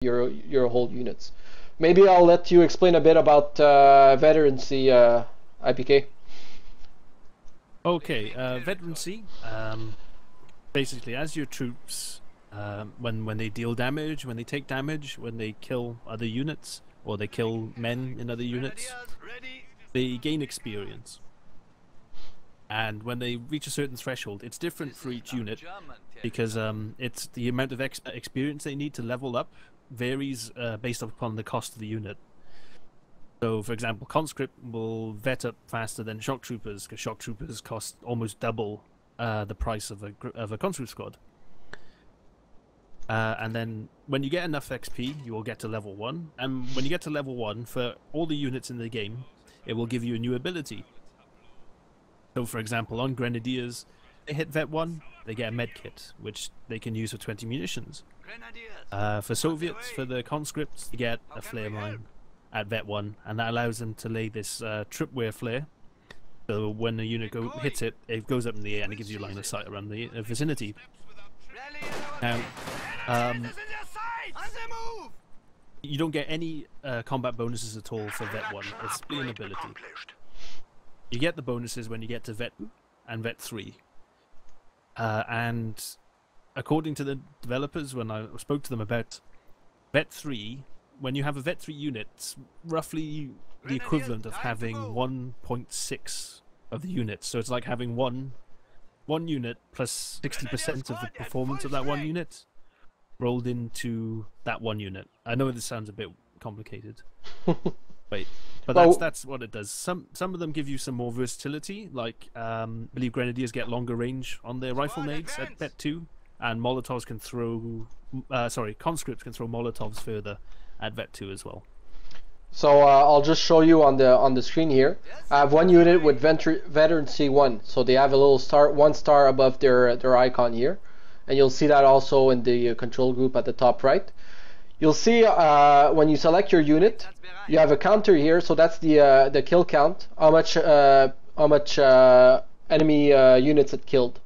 your whole units. Maybe I'll let you explain a bit about veterancy, IPK. Okay, veterancy. Basically, as your troops, when they deal damage, when they take damage, when they kill other units, or they kill men in other units, they gain experience. And when they reach a certain threshold, it's different for each unit because it's the amount of experience they need to level up varies based upon the cost of the unit. So, for example, conscript will vet up faster than shock troopers because shock troopers cost almost double the price of a conscript squad. And then when you get enough XP, you will get to level 1. And when you get to level 1, for all the units in the game, it will give you a new ability. So, for example, on Grenadiers, they hit Vet 1, they get a med kit, which they can use for 20 munitions. For Soviets, for the conscripts, they get a flare mine at Vet 1, and that allows them to lay this tripwire flare. So when a unit hits it, it goes up in the air and it gives you line of sight around the vicinity. Now, you don't get any combat bonuses at all for Vet 1. It's simply an ability. You get the bonuses when you get to Vet 2 and Vet 3. And according to the developers, when I spoke to them about Vet 3, when you have a Vet 3 unit, it's roughly the equivalent of having 1.6 of the units. So it's like having one unit plus 60% of the performance of that one unit rolled into that one unit. I know this sounds a bit complicated. But that's what it does. Some of them give you some more versatility, like I believe Grenadiers get longer range on their rifle nades at Vet 2, and Molotovs can throw conscripts can throw Molotovs further at Vet 2 as well. So I'll just show you on the screen here. I have one unit with Veterancy 1, so they have a little star, 1 star above their icon here, and you'll see that also in the control group at the top right. You'll see when you select your unit, you have a counter here, so that's the kill count, how much enemy units it killed.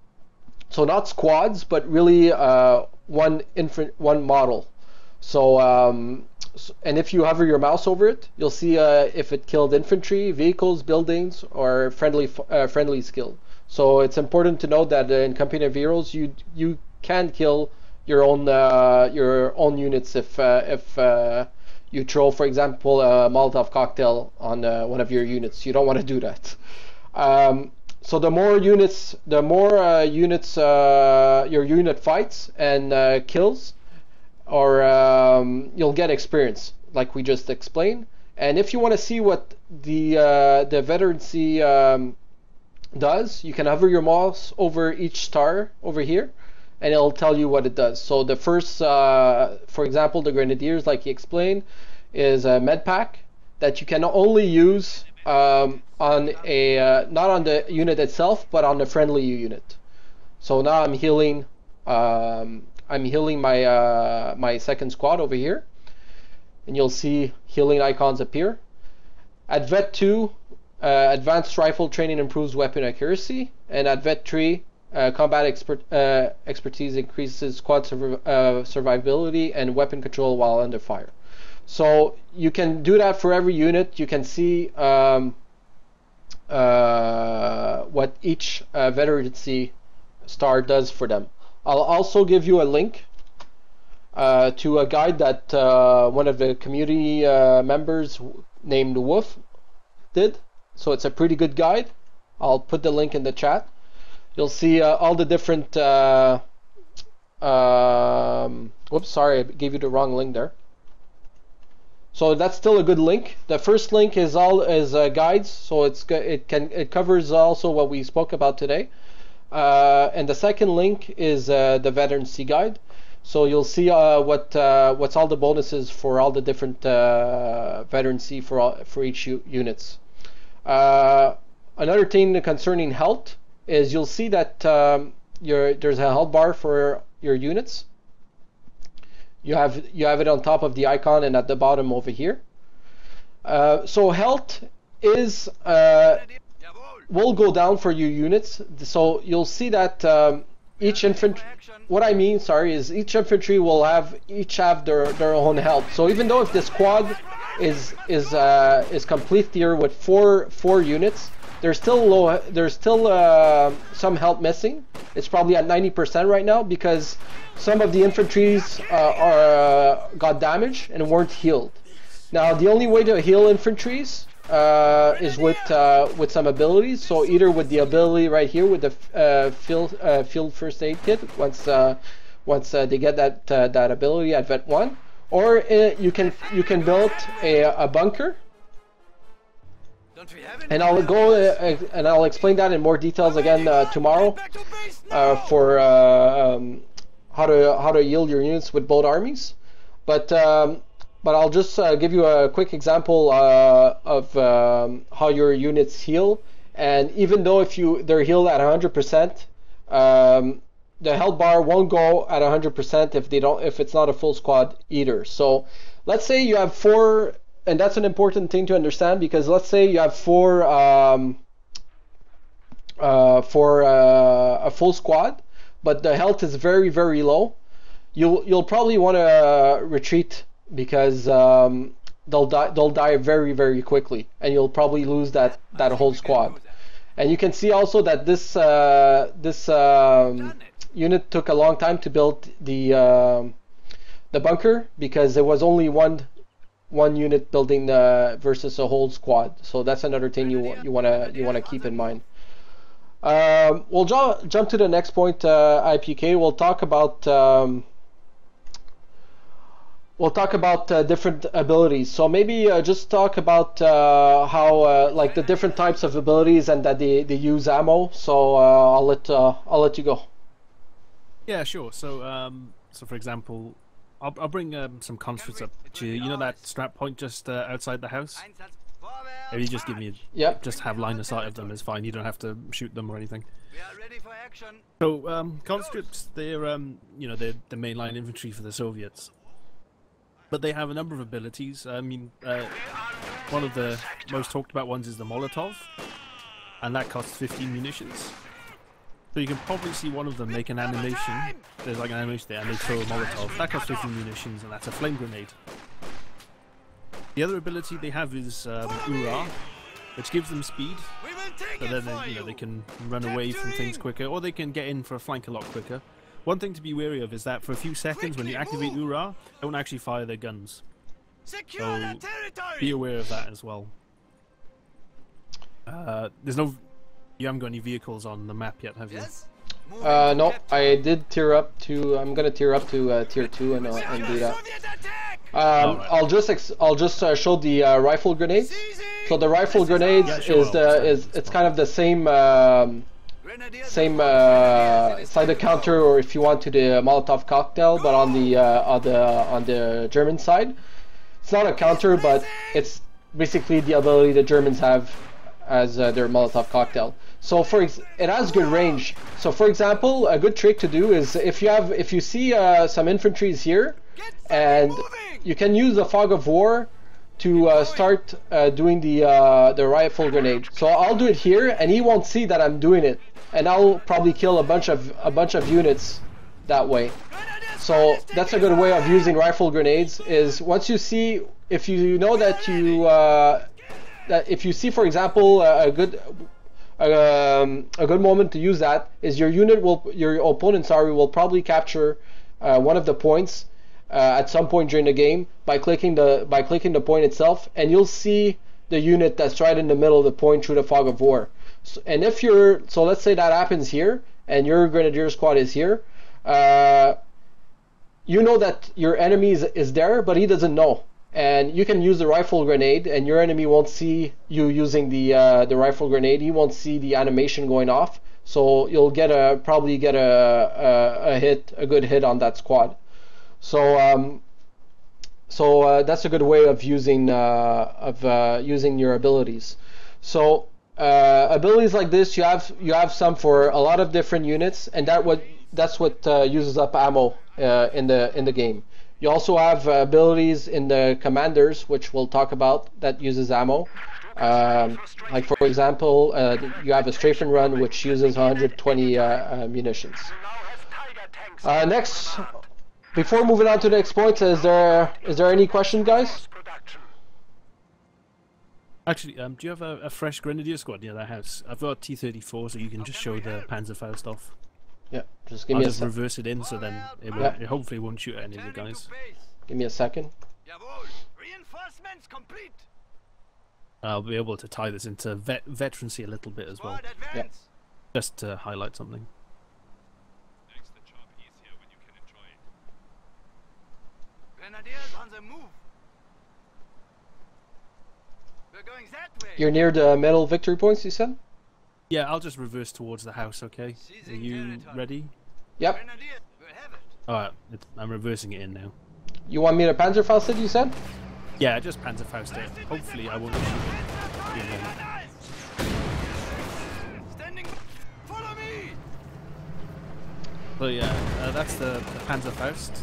So not squads, but really one model. So and if you hover your mouse over it, you'll see if it killed infantry, vehicles, buildings, or friendly skill. So it's important to note that in Company of Heroes, you can kill your own units if you throw, for example, a Molotov cocktail on one of your units. You don't want to do that. So the more units your unit fights and kills, or you'll get experience, like we just explained. And if you want to see what the veterancy does, you can hover your mouse over each star over here, and it'll tell you what it does. So the first, for example, the Grenadiers, like he explained, is a med pack that you can only use on a not on the unit itself, but on the friendly unit. So now I'm healing. I'm healing my second squad over here, and you'll see healing icons appear. At Vet 2, advanced rifle training improves weapon accuracy, and at Vet 3, combat expertise increases squad survivability and weapon control while under fire. So you can do that for every unit. You can see what each veterancy star does for them. I'll also give you a link to a guide that one of the community members named Wolf did. So it's a pretty good guide. I'll put the link in the chat. You'll see all the different whoops, sorry, I gave you the wrong link there. So that's still a good link. The first link is guides, so it covers also what we spoke about today. And the second link is the veterancy guide. So you'll see what's all the bonuses for all the different veterancy for each units. Another thing concerning health is you'll see that there's a health bar for your units. You have it on top of the icon and at the bottom over here. So health will go down for your units. So you'll see that each infantry. What I mean, sorry, is each infantry will each have their own health. So even though if the squad is complete here with four units, there's still some health missing. It's probably at 90% right now because some of the infantries got damaged and weren't healed. Now the only way to heal infantries is with some abilities. So either with the ability right here with the field first aid kit once they get that ability at Vet 1, or you can build a bunker. And I'll explain that in more details again tomorrow for how to yield your units with both armies. But I'll just give you a quick example of how your units heal. And even though they're healed at 100%, the health bar won't go at 100% if it's not a full squad either. So let's say you have 4. And that's an important thing to understand, because let's say you have for a full squad, but the health is very, very low. You'll probably want to retreat because they'll die very, very quickly, and you'll probably lose that whole squad. And you can see also that this unit took a long time to build the bunker, because there was only one unit building versus a whole squad. So that's another thing you want to keep in mind. We'll jump to the next point. IPK. We'll talk about different abilities. So maybe just talk about how like the different types of abilities and that they use ammo. So I'll let you go. Yeah, sure. So so for example, I'll bring some constructs up to you. You know that strap point just outside the house? If you just give me, just have line of sight of them is fine. You don't have to shoot them or anything. So conscripts, they're they're the mainline infantry for the Soviets, but they have a number of abilities. I mean, one of the most talked about ones is the Molotov, and that costs 15 munitions. So you can probably see one of them make an animation. There's like an animation there, and they throw a Molotov. That costs 15 munitions, and that's a flame grenade. The other ability they have is Ura, which gives them speed. So then they can run away from things quicker, or they can get in for a flank a lot quicker. One thing to be wary of is that for a few seconds when you activate Ura, they won't actually fire their guns. So be aware of that as well. You haven't got any vehicles on the map yet, have you? No, I did tier up to. I'm gonna tier up to tier 2 and do that. Right. I'll just show the rifle grenades. So the rifle grenades it's kind of the same side counter, or if you want to the Molotov cocktail, but on the German side. It's not a counter, but it's basically the ability the Germans have as their Molotov cocktail. So it has good range. So for example, a good trick to do is if you see some infantries here, and you can use the fog of war to start doing the rifle grenade. So I'll do it here, and he won't see that I'm doing it, and I'll probably kill a bunch of units that way. So that's a good way of using rifle grenades. Is once you see, if you know that that if you see, for example, a good moment to use that is your opponent will probably capture one of the points at some point during the game by clicking the point itself, and you'll see the unit that's right in the middle of the point through the fog of war. So, and let's say that happens here, and your grenadier squad is here. You know that your enemy is there, but he doesn't know. And you can use the rifle grenade, and your enemy won't see you using the rifle grenade. He won't see the animation going off, so you'll probably get a good hit on that squad. So that's a good way of using your abilities. So abilities like this, you have some for a lot of different units, and that's what uses up ammo in the game. You also have abilities in the commanders, which we'll talk about, that uses ammo. Like for example, you have a strafe and run, which uses 120 munitions. Next, before moving on to the exploits, is there any question, guys? Actually, do you have a fresh Grenadier squad near that house? I've got T-34, so you can just show the Panzerfaust off. Yeah, just give me I'll a just sec. reverse it in, so then it hopefully won't shoot at any of you guys. Give me a second. Reinforcements complete. I'll be able to tie this into Veterancy a little bit as well, Yeah. just to highlight something. Makes the job easier when you can enjoy it. Grenadiers on the move. We're going that way. You're near the metal victory points, you said? Yeah, I'll just reverse towards the house, okay? Are you ready? Yep. Grenadiers, we have it. Alright, I'm reversing it in now. You want me to Panzerfaust it, you said? Yeah, just Panzerfaust it. Hopefully I won't shoot it. You know. Standing. Follow me. So yeah, that's the Panzerfaust.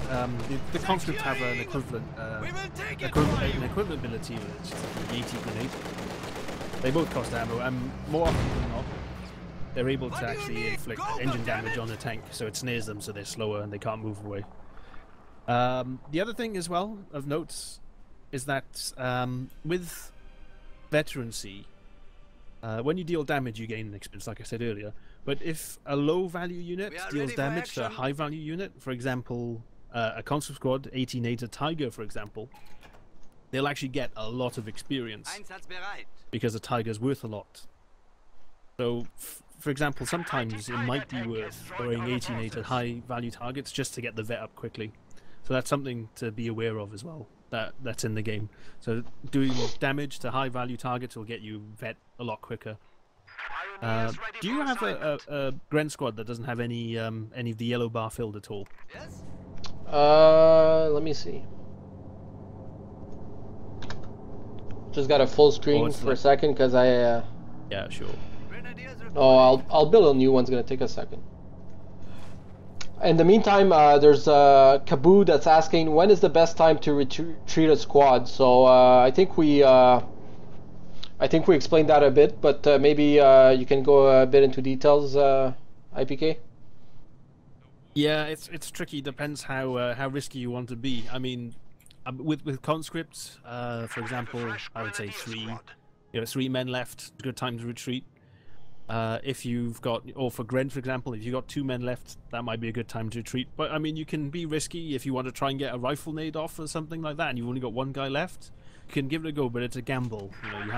The conscript have an equivalent, We will take it an equivalent ability, which is like the 80 grenade. They both cost ammo, and more often than not, they're able to actually inflict engine damage on the tank, so it snares them, so they're slower and they can't move away. The other thing as well of note is that with Veterancy, when you deal damage, you gain experience, like I said earlier. But if a low value unit deals damage to a high value unit, for example, a conscript squad, 18-8 Tiger, for example, they'll actually get a lot of experience Einsatzbereit. because a Tiger's worth a lot. So, for example, sometimes it might be worth throwing 18-8 at high value targets just to get the vet up quickly. So that's something to be aware of as well. That's in the game. So doing damage to high value targets will get you vet a lot quicker. Do you have a Gren squad that doesn't have any of the yellow bar filled at all? Yes. Let me see. Just got a full screen for a second because I. Yeah, sure. Grenadiers Oh, I'll build a new one. It's gonna take a second. In the meantime, there's Kaboo that's asking when is the best time to retreat a squad. So I think we explained that a bit, but maybe you can go a bit into details, IPK. Yeah, it's tricky. Depends how risky you want to be. I mean, with conscripts, for example, I would say 3 men left. Good time to retreat. If you've got, or for Gren, for example, if you've got 2 men left, that might be a good time to retreat. But I mean, you can be risky if you want to try and get a rifle nade off or something like that, and you've only got 1 guy left. You can give it a go, but it's a gamble. You know, you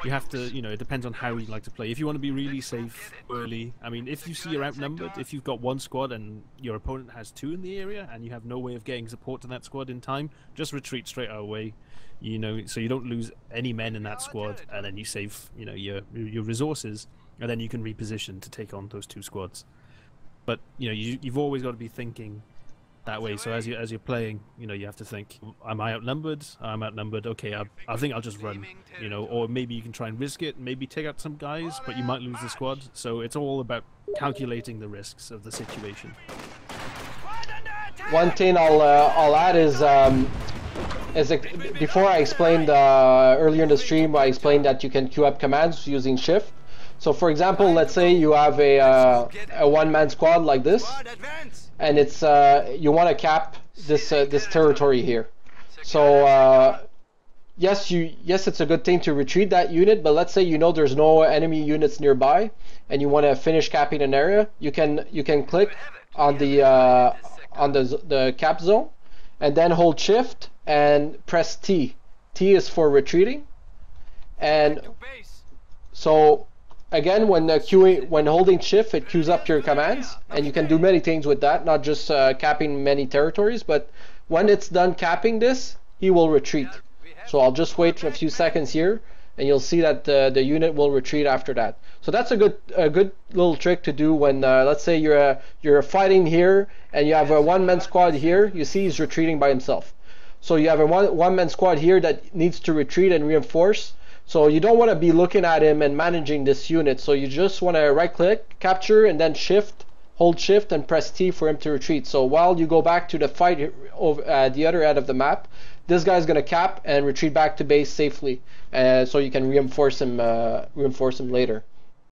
have to, you know, it depends on how you like to play. If you want to be really safe early, I mean, if you see you're outnumbered, if you've got 1 squad and your opponent has 2 in the area, and you have no way of getting support to that squad in time, just retreat straight away. You know, so you don't lose any men in that squad, and then you save, you know, your resources, and then you can reposition to take on those 2 squads. But you know, you've always got to be thinking that way. So as you're playing, you know, you have to think: am I outnumbered? I'm outnumbered. Okay, I think I'll just run. You know, or maybe you can try and risk it, maybe take out some guys, but you might lose the squad. So it's all about calculating the risks of the situation. One thing I'll add is before I explained earlier in the stream, I explained that you can queue up commands using shift. So for example, let's say you have a 1-man squad like this, and it's you want to cap this territory here. So yes, it's a good thing to retreat that unit, but let's say you know there's no enemy units nearby, and you want to finish capping an area. You can click on the cap zone, and then hold shift and press T. T is for retreating, and so again, when holding shift, it queues up your commands, and you can do many things with that, not just capping many territories, but when it's done capping this, he will retreat. So I'll just wait for a few seconds here, and you'll see that the unit will retreat after that. So that's a good little trick to do when let's say you're fighting here and you have a 1-man squad here. You see he's retreating by himself. So you have a one-man squad here that needs to retreat and reinforce. So you don't want to be looking at him and managing this unit. So you just want to right-click, capture, and then hold shift and press T for him to retreat. So while you go back to the fight over the other end of the map, this guy's going to cap and retreat back to base safely. So you can reinforce him later.